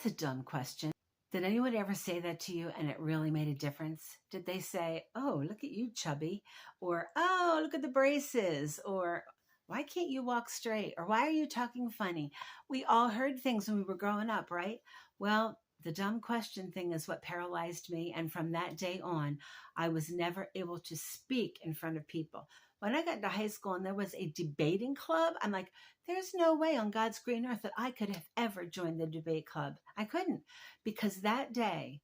That's a dumb question. Did anyone ever say that to you and it really made a difference? Did they say, oh, look at you, chubby? Or, oh, look at the braces? Or, why can't you walk straight? Or why are you talking funny? We all heard things when we were growing up, right? Well, the dumb question thing is what paralyzed me. And from that day on, I was never able to speak in front of people. When I got into high school and there was a debating club, I'm like, there's no way on God's green earth that I could have ever joined the debate club. I couldn't, because that day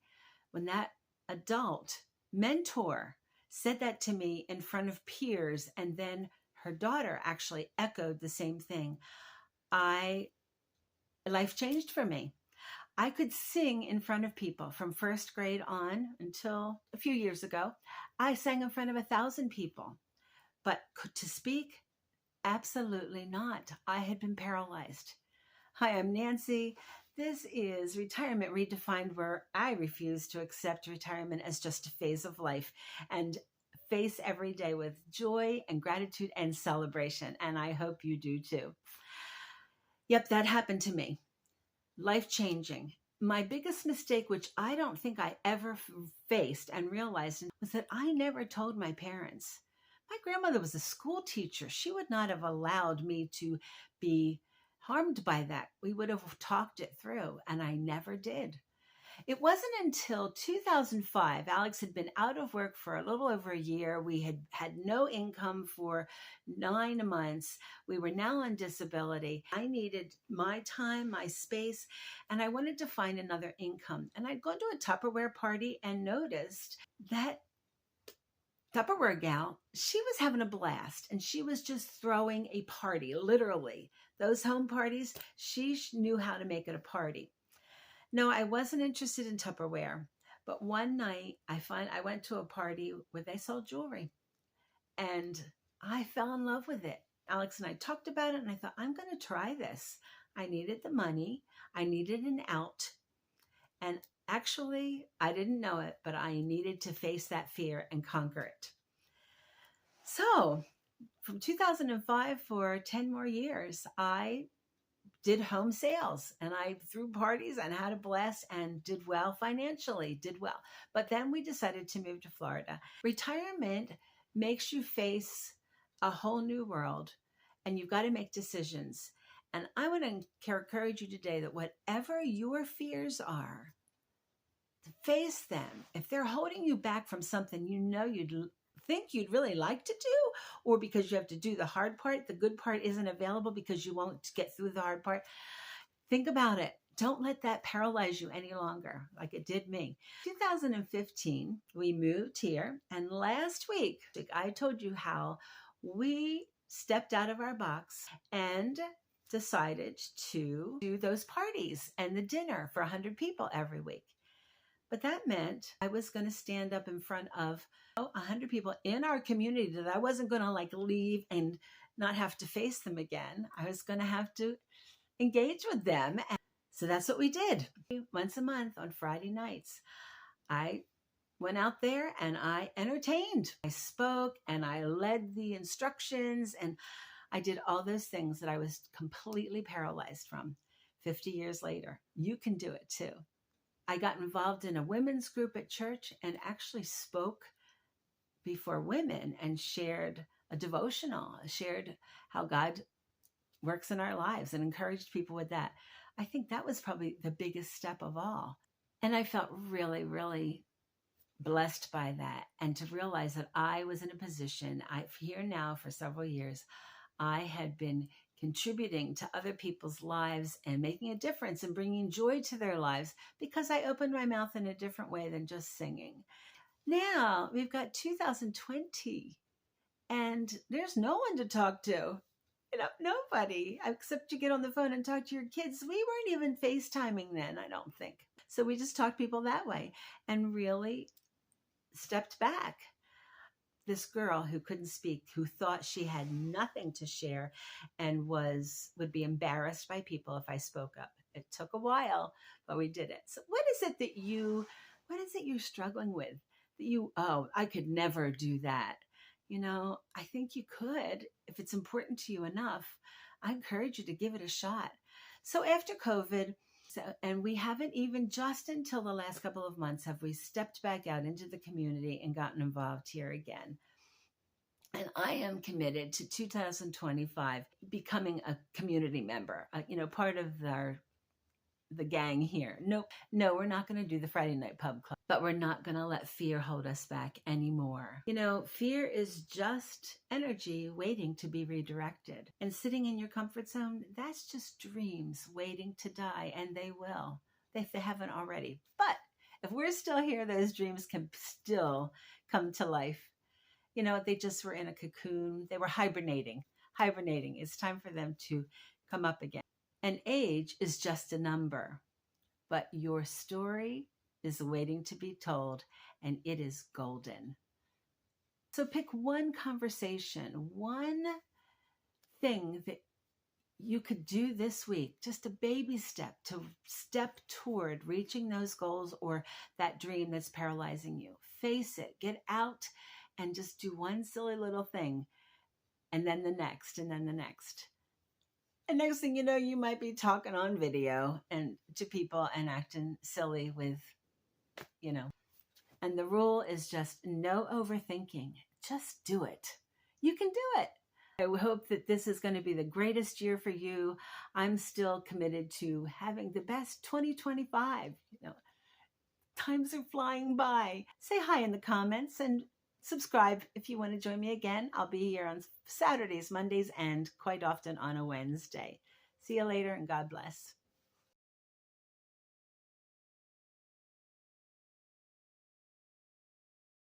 when that adult mentor said that to me in front of peers, and then her daughter actually echoed the same thing, life changed for me. I could sing in front of people from first grade on until a few years ago. I sang in front of 1,000 people, but to speak, absolutely not. I had been paralyzed. Hi, I'm Nancy. This is Retirement Redefined, where I refuse to accept retirement as just a phase of life and face every day with joy and gratitude and celebration. And I hope you do too. Yep, that happened to me. Life-changing. My biggest mistake, which I don't think I ever faced and realized, was that I never told my parents. My grandmother was a school teacher. She would not have allowed me to be harmed by that. We would have talked it through, and I never did. It wasn't until 2005, Alex had been out of work for a little over a year. We had had no income for 9 months. We were now on disability. I needed my time, my space, and I wanted to find another income. And I'd gone to a Tupperware party and noticed that Tupperware gal, she was having a blast, and she was just throwing a party, literally. Those home parties, she knew how to make it a party. No, I wasn't interested in Tupperware, but one night I went to a party where they sold jewelry, and I fell in love with it. Alex and I talked about it, and I thought, I'm going to try this. I needed the money. I needed an out. And actually, I didn't know it, but I needed to face that fear and conquer it. So from 2005 for 10 more years, I did home sales, and I threw parties and had a blast and did well financially, did well. But then we decided to move to Florida. Retirement makes you face a whole new world, and you've got to make decisions. And I want to encourage you today that whatever your fears are, face them. If they're holding you back from something you'd think you'd really like to do, or because you have to do the hard part, the good part isn't available because you won't get through the hard part, think about it. Don't let that paralyze you any longer, like it did me. 2015, we moved here, and last week, I told you how we stepped out of our box and decided to do those parties and the dinner for 100 people every week. But that meant I was going to stand up in front of 100 people in our community that I wasn't going to leave and not have to face them again. I was going to have to engage with them. And so that's what we did. Once a month on Friday nights, I went out there and I entertained. I spoke and I led the instructions, and I did all those things that I was completely paralyzed from 50 years later. You can do it too. I got involved in a women's group at church and actually spoke before women and shared a devotional, shared how God works in our lives and encouraged people with that. I think that was probably the biggest step of all. And I felt really, really blessed by that. And to realize that I was in a position, here now for several years, I had been contributing to other people's lives and making a difference and bringing joy to their lives because I opened my mouth in a different way than just singing. Now we've got 2020 and there's no one to talk to. Nobody, except you get on the phone and talk to your kids. We weren't even FaceTiming then, I don't think. So we just talked to people that way and really stepped back. This girl who couldn't speak, who thought she had nothing to share and would be embarrassed by people if I spoke up. It took a while, but we did it. So what is it you're struggling with? I could never do that. I think you could if it's important to you enough. I encourage you to give it a shot. So after COVID, So, and we haven't even just until the last couple of months have we stepped back out into the community and gotten involved here again. And I am committed to 2025 becoming a community member, part of the gang here. No, we're not going to do the Friday night pub club, but we're not going to let fear hold us back anymore. Fear is just energy waiting to be redirected. And sitting in your comfort zone, that's just dreams waiting to die, and they will, if they haven't already. But if we're still here, those dreams can still come to life. They just were in a cocoon. They were hibernating. It's time for them to come up again. And age is just a number, but your story is waiting to be told, and it is golden. So pick one conversation, one thing that you could do this week, just a baby step to step toward reaching those goals or that dream that's paralyzing you. Face it, get out and just do one silly little thing, and then the next, and then the next. And next thing you know, you might be talking on video and to people and acting silly with, And the rule is just no overthinking. Just do it. You can do it. I hope that this is going to be the greatest year for you. I'm still committed to having the best 2025. Times are flying by. Say hi in the comments and subscribe if you want to join me again. I'll be here on Saturdays, Mondays, and quite often on a Wednesday. See you later, and God bless.